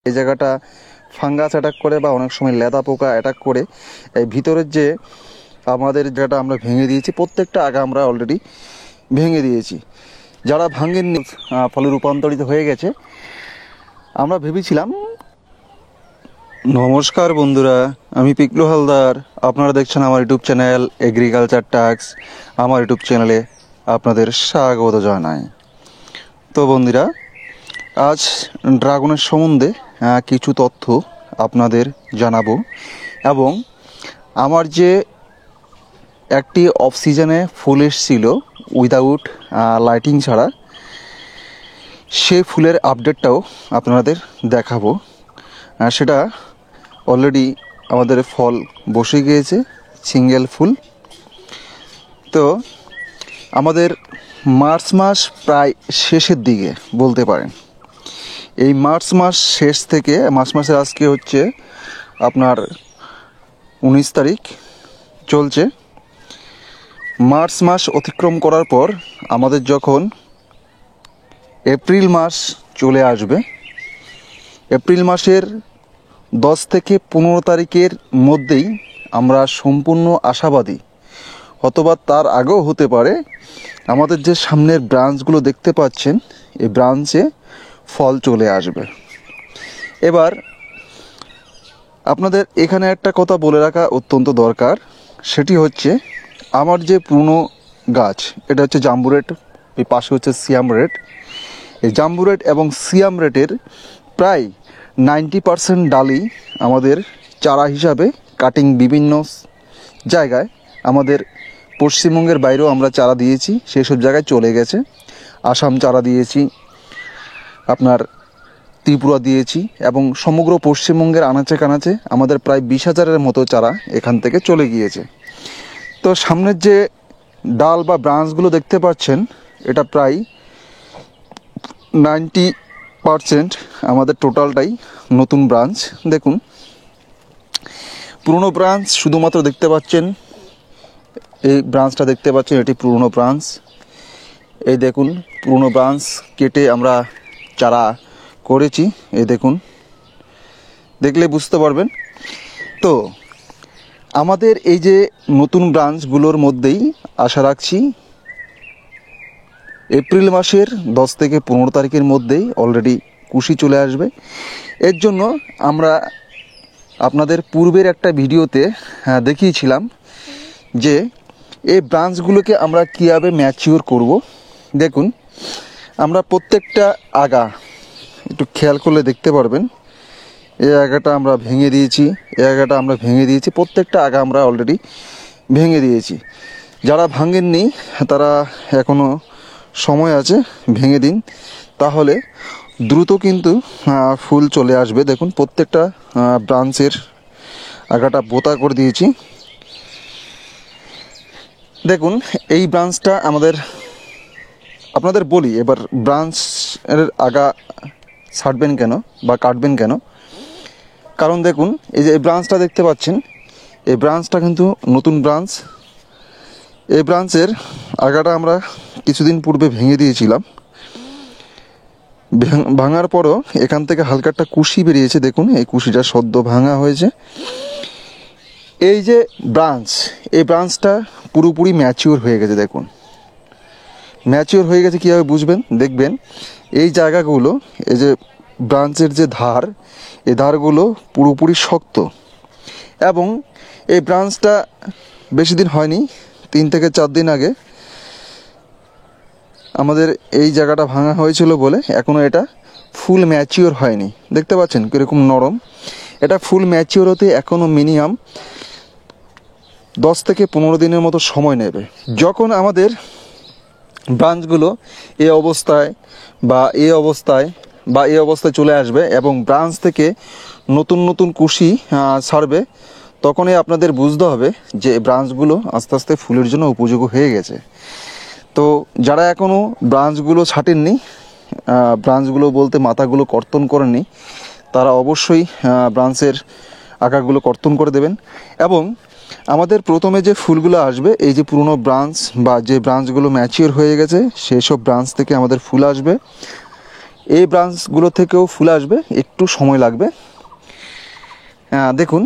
এই জায়গাটা fungus attack করে বা অনেক সময় লেদা পোকা অ্যাটাক করে। এই ভিতরের যে আমাদের যেটা আমরা ভেঙে দিয়েছি, প্রত্যেকটা আগা আমরা অলরেডি ভেঙে দিয়েছি। যারা ভাঙেননি ফলে রূপান্তরিত হয়ে গেছে। আমরা ভেবেছিলাম। নমস্কার বন্ধুরা, আমি পিকলু হালদার। আপনারা দেখছেন আমার ইউটিউব চ্যানেল এগ্রিকালচার টাস্ক। আমার ইউটিউব চ্যানেলে আপনাদের স্বাগত জানাই। তো বন্ধুরা, আজ ড্রাগনের সম্বন্ধে কিছু তথ্য আপনাদের জানাবো, এবং আমার যে একটি অফ সিজনে ফুল এসেছিল উইদাউট লাইটিং ছাড়া, সেই ফুলের আপডেটটাও আপনাদের দেখাবো। সেটা অলরেডি আমাদের ফল বসে গিয়েছে, সিঙ্গেল ফুল। তো আমাদের মার্চ মাস প্রায় শেষের দিকে বলতে পারেন। এই মার্চ মাস শেষ থেকে মার্চ মাসের আজকে হচ্ছে আপনার 19 তারিখ চলছে। মার্চ মাস অতিক্রম করার পর আমাদের যখন এপ্রিল মাস চলে আসবে, এপ্রিল মাসের 10 থেকে 15 তারিখের মধ্যেই আমরা সম্পূর্ণ আশাবাদী, অথবা তার আগেও হতে পারে, আমাদের যে সামনের ব্রাঞ্চগুলো দেখতে পাচ্ছেন এই ব্রাঞ্চে ফল চলে আসবে। এবার আপনাদের এখানে একটা কথা বলে রাখা অত্যন্ত দরকার, সেটি হচ্ছে আমার যে পুরনো গাছ, এটা হচ্ছে জাম্বু রেড, এই পাশে হচ্ছে সিয়াম রেড। এই জাম্বু রেড এবং সিয়াম রেডের প্রায় 90% ডালই আমাদের চারা হিসাবে কাটিং বিভিন্ন জায়গায়, আমাদের পশ্চিমবঙ্গের বাইরেও আমরা চারা দিয়েছি, সেই সব জায়গায় চলে গেছে। আসাম চারা দিয়েছি, আপনার ত্রিপুরা দিয়েছি, এবং সমগ্র পশ্চিমবঙ্গের আনাচে কানাচে আমাদের প্রায় 20,000-এর মতো চারা এখান থেকে চলে গিয়েছে। তো সামনের যে ডাল বা ব্রাঞ্চগুলো দেখতে পাচ্ছেন, এটা প্রায় 90% আমাদের টোটালটাই নতুন ব্রাঞ্চ। দেখুন, পুরনো ব্রাঞ্চ শুধুমাত্র দেখতে পাচ্ছেন, এই ব্রাঞ্চটা দেখতে পাচ্ছেন, এটি পুরনো ব্রাঞ্চ। এই দেখুন, পুরনো ব্রাঞ্চ কেটে আমরা চারা করেছি। এই দেখুন, দেখলে বুঝতে পারবেন। তো আমাদের এই যে নতুন ব্রাঞ্চগুলোর মধ্যেই আশা রাখছি এপ্রিল মাসের 10 থেকে 15 তারিখের মধ্যেই অলরেডি কুশি চলে আসবে। এর জন্য আমরা আপনাদের পূর্বের একটা ভিডিওতে দেখিয়েছিলাম যে এই ব্রাঞ্চগুলোকে আমরা কীভাবে ম্যাচিওর করব। দেখুন, আমরা প্রত্যেকটা আগা একটু খেয়াল করলে দেখতে পারবেন, এই আগাটা আমরা ভেঙে দিয়েছি, এই আগাটা আমরা ভেঙে দিয়েছি, প্রত্যেকটা আগা আমরা অলরেডি ভেঙে দিয়েছি। যারা ভাঙেননি তারা এখনও সময় আছে, ভেঙে দিন, তাহলে দ্রুত কিন্তু ফুল চলে আসবে। দেখুন, প্রত্যেকটা ব্রাঞ্চের আগাটা বোতা করে দিয়েছি। দেখুন, এই ব্রাঞ্চটা আপনাদের বলি, এবার ব্রাঞ্চের আগা ছাড়বেন কেন বা কাটবেন কেন, কারণ দেখুন, এই যে এই ব্রাঞ্চটা দেখতে পাচ্ছেন, এই ব্রাঞ্চটা কিন্তু নতুন ব্রাঞ্চ। এই ব্রাঞ্চের আগাটা আমরা কিছুদিন পূর্বে ভেঙে দিয়েছিলাম। ভাঙার পরও এখান থেকে হালকা একটা কুশি বেরিয়েছে। দেখুন, এই কুশিটা সদ্য ভাঙা হয়েছে। এই যে ব্রাঞ্চ, এই ব্রাঞ্চটা পুরোপুরি ম্যাচিওর হয়ে গেছে। দেখুন, ম্যাচিওর হয়ে গেছে কীভাবে বুঝবেন, দেখবেন এই জায়গাগুলো, এই যে ব্রাঞ্চের যে ধার, এই ধারগুলো পুরোপুরি শক্ত, এবং এই ব্রাঞ্চটা বেশি দিন হয়নি, 3 থেকে 4 দিন আগে আমাদের এই জায়গাটা ভাঙা হয়েছিল বলে এখনও এটা ফুল ম্যাচিওর হয়নি। দেখতে পাচ্ছেন কীরকম নরম। এটা ফুল ম্যাচিওর হতে এখনও মিনিমাম 10 থেকে 15 দিনের মতো সময় নেবে। যখন আমাদের ব্রাঞ্চগুলো এই অবস্থায় চলে আসবে এবং ব্রাঞ্চ থেকে নতুন নতুন কুশি ছাড়বে, তখনই আপনাদের বুঝতে হবে যে ব্রাঞ্চগুলো আস্তে আস্তে ফুলের জন্য উপযোগী হয়ে গেছে। তো যারা এখনও ব্রাঞ্চগুলো ছাটেননি, ব্রাঞ্চগুলো বলতে মাথাগুলো কর্তন করেননি, তারা অবশ্যই ব্রাঞ্চের আগাগুলো কর্তন করে দেবেন। এবং আমাদের প্রথমে যে ফুলগুলো আসবে, এই যে পুরনো ব্রাঞ্চ বা যে ব্রাঞ্চগুলো ম্যাচিওর হয়ে গেছে, সেই সব ব্রাঞ্চ থেকে আমাদের ফুল আসবে। এই ব্রাঞ্চগুলো থেকেও ফুল আসবে, একটু সময় লাগবে। দেখুন,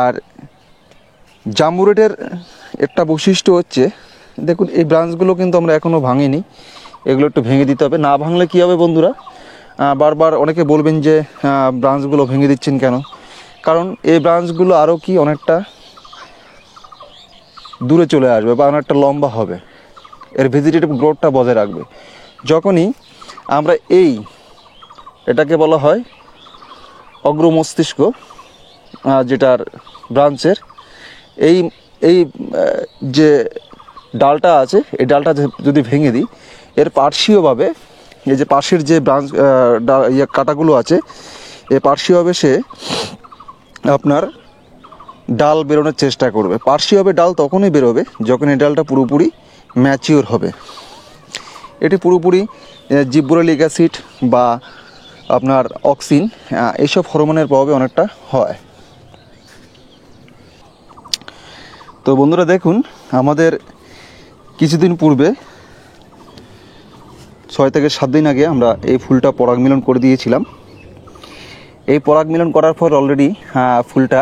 আর জাম্বু রেডের একটা বৈশিষ্ট্য হচ্ছে, দেখুন এই ব্রাঞ্চগুলো কিন্তু আমরা এখনও ভাঙিনি, এগুলো একটু ভেঙে দিতে হবে। না ভাঙলে কী হবে বন্ধুরা, বারবার অনেকে বলবেন যে ব্রাঞ্চগুলো ভেঙে দিচ্ছেন কেন, কারণ এই ব্রাঞ্চগুলো আরও কি অনেকটা দূরে চলে আসবে বা অনেকটা লম্বা হবে, এর ভেজিটেটিভ গ্রোথটা বজায় রাখবে। যখনই আমরা এটাকে বলা হয় অগ্রমস্তিষ্ক, যেটার ব্রাঞ্চের এই এই যে ডালটা আছে, এই ডালটা যদি ভেঙে দিই, এর পার্শ্বীয়ভাবে এই যে পাশের যে ব্রাঞ্চ কাঁটাগুলো আছে, এই পার্শ্বীয়ভাবে সে আপনার ডাল বেরোনোর চেষ্টা করবে। পার্শ্বীয়ভাবে ডাল তখনই বেরোবে যখন এই ডালটা পুরোপুরি ম্যাচিওর হবে। এটি পুরোপুরি জিব্রেলিক অ্যাসিড বা আপনার অক্সিন, এইসব হরমোনের প্রভাবে অনেকটা হয়। তো বন্ধুরা দেখুন, আমাদের কিছুদিন পূর্বে 6 থেকে 7 দিন আগে আমরা এই ফুলটা পরাগ মিলন করে দিয়েছিলাম। এই পরাগ মিলন করার পর অলরেডি ফুলটা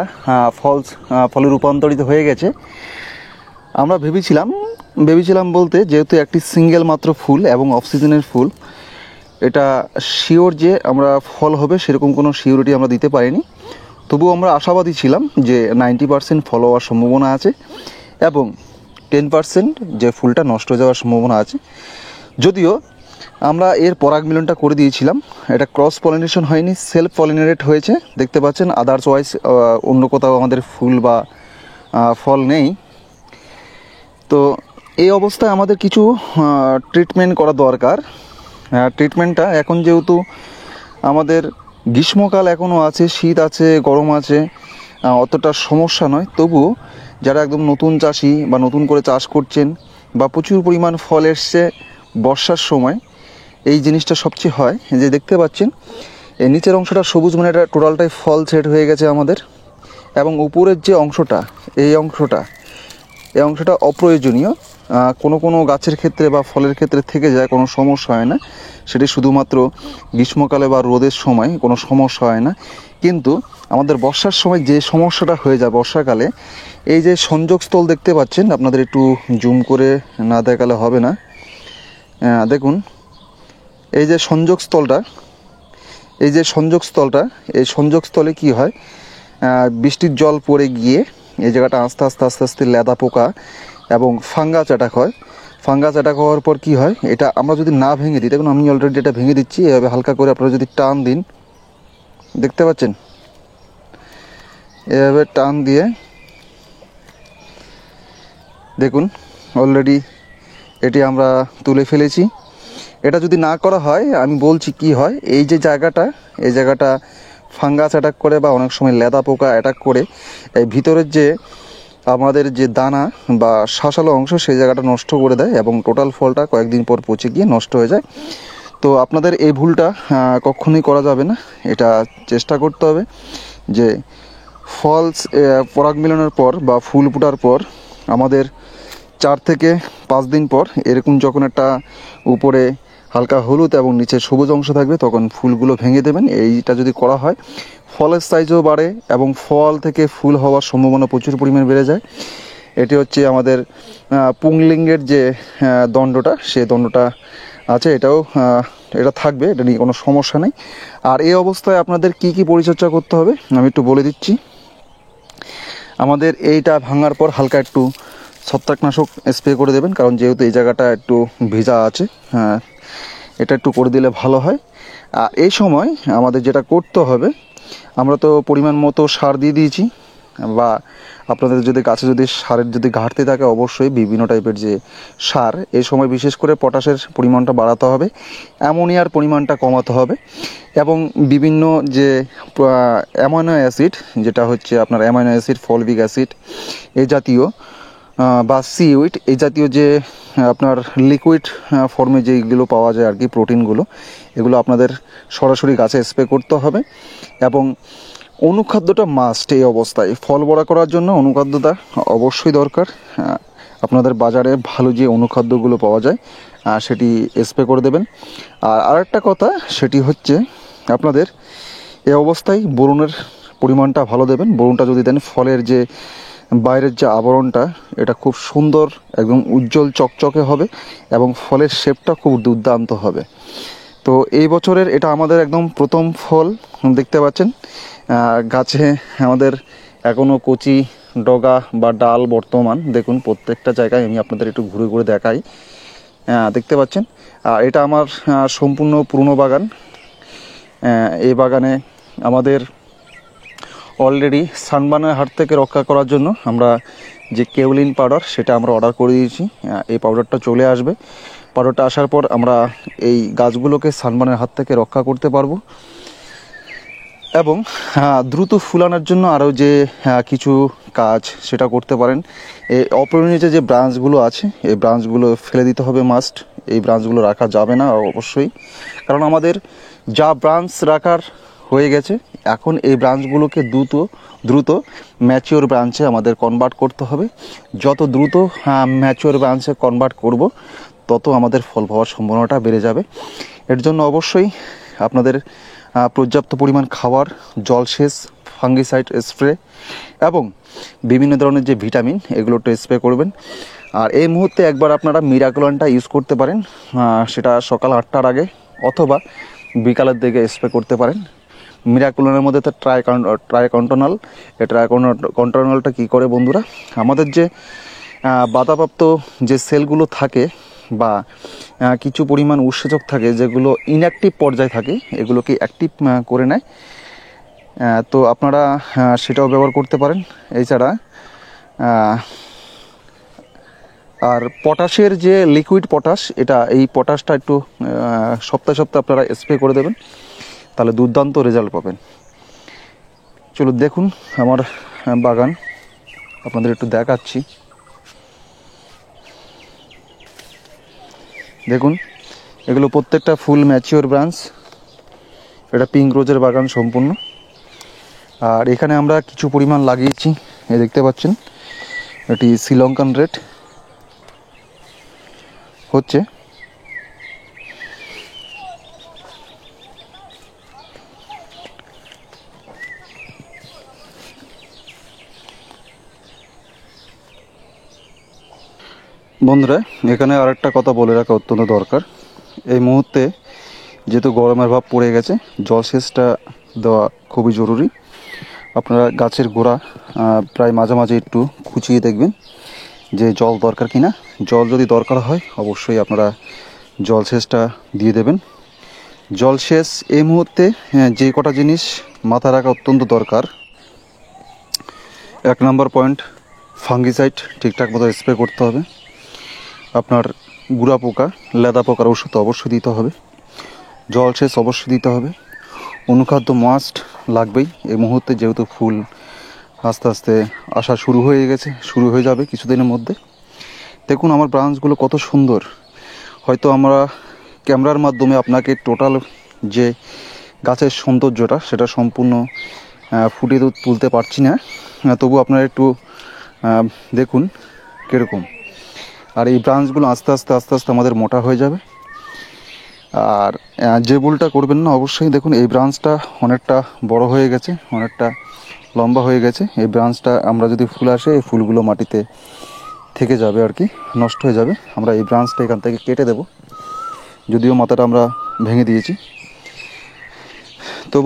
ফলে রূপান্তরিত হয়ে গেছে। আমরা ভেবেছিলাম বলতে, যেহেতু একটি সিঙ্গেল মাত্র ফুল এবং অফ সিজনের ফুল, এটা শিওর যে আমরা ফল হবে সেরকম কোনো শিওরিটি আমরা দিতে পারিনি। তবুও আমরা আশাবাদী ছিলাম যে 90% ফল হওয়ার সম্ভাবনা আছে এবং 10% যে ফুলটা নষ্ট হয়ে যাওয়ার সম্ভাবনা আছে। যদিও আমরা এর পরাগ মিলনটা করে দিয়েছিলাম, এটা ক্রস পলিনেশন হয়নি, সেলফ পলিনেটেড হয়েছে, দেখতে পাচ্ছেন। আদারওয়াইজ অন্য কোথাও আমাদের ফুল বা ফল নেই। তো এই অবস্থায় আমাদের কিছু ট্রিটমেন্ট করা দরকার। ট্রিটমেন্টটা এখন যেহেতু আমাদের গ্রীষ্মকাল এখনও আছে, শীত আছে, গরম আছে, অতটা সমস্যা নয়। তবুও যারা একদম নতুন চাষি বা নতুন করে চাষ করছেন বা প্রচুর পরিমাণ ফল এসছে বর্ষার সময়, এই জিনিসটা সবচেয়ে হয় যে দেখতে পাচ্ছেন এই নিচের অংশটা সবুজ, মানে এটা টোটালটাই ফল সেট হয়ে গেছে আমাদের, এবং উপরের যে অংশটা এই অংশটা অপ্রয়োজনীয়। কোনো গাছের ক্ষেত্রে বা ফলের ক্ষেত্রে থেকে যায়, কোনো সমস্যা হয় না, সেটি শুধুমাত্র গ্রীষ্মকালে বা রোদের সময় কোনো সমস্যা হয় না। কিন্তু আমাদের বর্ষার সময় যে সমস্যাটা হয়ে যায় বর্ষাকালে, এই যে সংযোগস্থল দেখতে পাচ্ছেন, আপনাদের একটু জুম করে না দেখালে হবে না, দেখুন এই যে সংযোগস্থলটা, এই সংযোগস্থলে কি হয়, বৃষ্টির জল পড়ে গিয়ে এই জায়গাটা আস্তে আস্তে লেদা পোকা এবং ফাঙ্গাস অ্যাটাক হয়। ফাঙ্গাস অ্যাটাক হওয়ার পর কি হয়, এটা আমরা যদি না ভেঙে দিই, দেখুন আমি অলরেডি এটা ভেঙে দিচ্ছি, এভাবে হালকা করে আপনারা যদি টান দিন, দেখতে পাচ্ছেন, এভাবে টান দিয়ে দেখুন অলরেডি এটি আমরা তুলে ফেলেছি। এটা যদি না করা হয়, আমি বলছি কি হয়, এই জায়গাটা ফাঙ্গাস অ্যাটাক করে বা অনেক সময় লেদা পোকা অ্যাটাক করে এই ভিতরের যে আমাদের যে দানা বা শাঁসালো অংশ, সেই জায়গাটা নষ্ট করে দেয় এবং টোটাল ফলটা কয়েকদিন পর পচে গিয়ে নষ্ট হয়ে যায়। তো আপনাদের এই ভুলটা কখনোই করা যাবে না। এটা চেষ্টা করতে হবে যে পরাগ মিলনের পর বা ফুল ফোটার পর আমাদের 4 থেকে 5 দিন পর এরকম যখন একটা উপরে হালকা হলুদ এবং নিচে সবুজ অংশ থাকবে, তখন ফুলগুলো ভেঙে দেবেন। এইটা যদি করা হয়, ফলের সাইজও বাড়ে এবং ফল থেকে ফুল হওয়ার সম্ভাবনা প্রচুর পরিমাণে বেড়ে যায়। এটি হচ্ছে আমাদের পুংলিঙ্গের যে দণ্ডটা, সেই দণ্ডটা আছে, এটা থাকবে, এটা নিয়ে কোনো সমস্যা নেই। আর এই অবস্থায় আপনাদের কি কি পরিচর্যা করতে হবে আমি একটু বলে দিচ্ছি। আমাদের এইটা ভাঙার পর হালকা একটু ছত্রাকনাশক স্প্রে করে দেবেন, কারণ যেহেতু এই জায়গাটা একটু ভেজা আছে, এটা একটু করে দিলে ভালো হয়। এই সময় আমাদের যেটা করতে হবে, আমরা তো পরিমাণ মতো সার দিয়ে দিয়েছি, বা আপনাদের যদি গাছে যদি সারের যদি ঘাটতি থাকে, অবশ্যই বিভিন্ন টাইপের যে সার, এই সময় বিশেষ করে পটাশের পরিমাণটা বাড়াতে হবে, অ্যামোনিয়ার পরিমাণটা কমাতে হবে, এবং বিভিন্ন যে অ্যামাইনো অ্যাসিড, যেটা হচ্ছে আপনার অ্যামাইনো অ্যাসিড, ফলভিক অ্যাসিড এই জাতীয় বা সিউইড এই জাতীয় যে আপনার লিকুইড ফর্মে যেগুলো পাওয়া যায় আর কি, প্রোটিনগুলো, এগুলো আপনাদের সরাসরি গাছে স্প্রে করতে হবে। এবং অনুখাদ্যটা মাস্ট, এই অবস্থায় ফল বড়া করার জন্য অনুখাদ্যটা অবশ্যই দরকার। আপনাদের বাজারে ভালো যে অনুখাদ্যগুলো পাওয়া যায়, সেটি স্প্রে করে দেবেন। আর আরেকটা কথা, সেটি হচ্ছে আপনাদের এই অবস্থায় বোরনের পরিমাণটা ভালো দেবেন। বোরনটা যদি দেন, ফলের যে বাইরের যে আবরণটা, এটা খুব সুন্দর, একদম উজ্জ্বল চকচকে হবে এবং ফলের শেপটা খুব দুর্দান্ত হবে। তো এই বছরের এটা আমাদের একদম প্রথম ফল দেখতে পাচ্ছেন। গাছে আমাদের এখনও কচি ডগা বা ডাল বর্তমান, দেখুন প্রত্যেকটা জায়গায় আমি আপনাদের একটু ঘুরে ঘুরে দেখাই। দেখতে পাচ্ছেন, এটা আমার সম্পূর্ণ পুরনো বাগান। এই বাগানে আমাদের অলরেডি সানবার্নের হাত থেকে রক্ষা করার জন্য আমরা যে কেওলিন পাউডার, সেটা আমরা অর্ডার করে দিয়েছি। এই পাউডারটা চলে আসবে। পাউডারটা আসার পর আমরা এই গাছগুলোকে সানবার্নের হাত থেকে রক্ষা করতে পারবো। এবং দ্রুত ফুলানোর জন্য আরও যে কিছু কাজ সেটা করতে পারেন। এই অপ্রয়োজনীয় যে ব্রাঞ্চগুলো আছে, এই ব্রাঞ্চগুলো ফেলে দিতে হবে মাস্ট। এই ব্রাঞ্চগুলো রাখা যাবে না অবশ্যই, কারণ আমাদের যা ব্রাঞ্চ রাখার হয়ে গেছে, এখন এই ব্রাঞ্চগুলোকে দ্রুত ম্যাচিওর ব্রাঞ্চে আমাদের কনভার্ট করতে হবে। যত দ্রুত ম্যাচিওর ব্রাঞ্চে কনভার্ট করব, তত আমাদের ফল পাওয়ার সম্ভাবনাটা বেড়ে যাবে। এর জন্য অবশ্যই আপনাদের পর্যাপ্ত পরিমাণ খাবার, জলসেচ, ফাঙ্গিসাইড স্প্রে এবং বিভিন্ন ধরনের যে ভিটামিন, এগুলো একটু স্প্রে করবেন। আর এই মুহূর্তে একবার আপনারা মিরাকুলানটা ইউজ করতে পারেন, সেটা সকাল 8টার আগে অথবা বিকালের দিকে স্প্রে করতে পারেন। মিরাকুলানের মধ্যে তো ট্রাইকন্টনল। এই ট্রাইকন্টনলটা কী করে বন্ধুরা, আমাদের যে বাধাপ্রাপ্ত যে সেলগুলো থাকে বা কিছু পরিমাণ উৎসেচক থাকে, যেগুলো ইনঅ্যাক্টিভ পর্যায়ে থাকে, এগুলোকে অ্যাক্টিভ করে নেয়। তো আপনারা সেটাও ব্যবহার করতে পারেন। এছাড়া আর পটাশের যে লিকুইড পটাশ, এই পটাশটা একটু সপ্তাহে আপনারা স্প্রে করে দেবেন, তাহলে দুর্দান্ত রেজাল্ট পাবেন। চলো দেখুন আমার বাগান, আপনাদের একটু দেখাচ্ছি। দেখুন, এগুলো প্রত্যেকটা ফুল ম্যাচিওর ব্রাঞ্চ। এটা পিঙ্ক রোজের বাগান সম্পূর্ণ। আর এখানে আমরা কিছু পরিমাণ লাগিয়েছি, এই দেখতে পাচ্ছেন, এটি শ্রীলঙ্কান রেড হচ্ছে। বন্ধুরা, এখানে আরেকটা কথা বলে রাখা অত্যন্ত দরকার। এই মুহূর্তে যেহেতু গরমের ভাব পড়ে গেছে, জলসেচটা দেওয়া খুবই জরুরি। আপনারা গাছের গোড়া প্রায় মাঝামাঝি একটু খুঁচিয়ে দেখবেন যে জল দরকার কিনা। জল যদি দরকার হয়, অবশ্যই আপনারা জলসেচটা দিয়ে দেবেন। জলসেচ এই মুহূর্তে যে কটা জিনিস মাথায় রাখা অত্যন্ত দরকার। 1 নম্বর পয়েন্ট, ফাঙ্গিসাইড ঠিকঠাক মতো স্প্রে করতে হবে। আপনার গুড়া পোকা, লেদা পোকার ওষুধ অবশ্যই দিতে হবে। জলসেচ অবশ্যই দিতে হবে। অনুখাদ্য মাস্ট লাগবেই এই মুহূর্তে, যেহেতু ফুল আস্তে আস্তে আসা শুরু হয়ে যাবে কিছুদিনের মধ্যে। দেখুন আমার ব্রাঞ্চগুলো কত সুন্দর। হয়তো আমরা ক্যামেরার মাধ্যমে আপনাকে টোটাল যে গাছের সৌন্দর্যটা, সেটা সম্পূর্ণ ফুটিয়ে তুলতে পারছি না, তবু আপনারা একটু দেখুন কীরকম। আর এই ব্রাঞ্চগুলো আস্তে আস্তে আমাদের মোটা হয়ে যাবে। আর যে ভুলটা করবেন না, অবশ্যই দেখুন এই ব্রাঞ্চটা অনেকটা বড় হয়ে গেছে, অনেকটা লম্বা হয়ে গেছে। এই ব্রাঞ্চটা আমরা যদি ফুল আসে, এই ফুলগুলো মাটিতে থেকে যাবে আর কি, নষ্ট হয়ে যাবে। আমরা এই ব্রাঞ্চটা এখান থেকে কেটে দেব, যদিও মাথাটা আমরা ভেঙে দিয়েছি। তো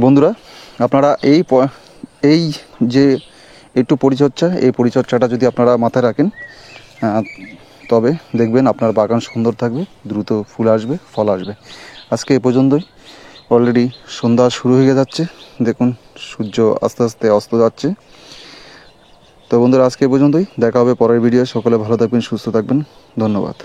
বন্ধুরা আপনারা এই যে একটু এই পরিচর্যাটা যদি আপনারা মাথায় রাখেন, তবে দেখবেন আপনার বাগান সুন্দর থাকবে, দ্রুত ফুল আসবে, ফল আসবে। আজকে এই পর্যন্তই। অলরেডি সন্ধ্যা শুরু হয়ে যাচ্ছে, দেখুন সূর্য আস্তে আস্তে অস্ত যাচ্ছে। তো বন্ধুরা, আজকে এই পর্যন্তই। দেখা হবে পরের ভিডিও। সকলে ভালো থাকবেন, সুস্থ থাকবেন। ধন্যবাদ।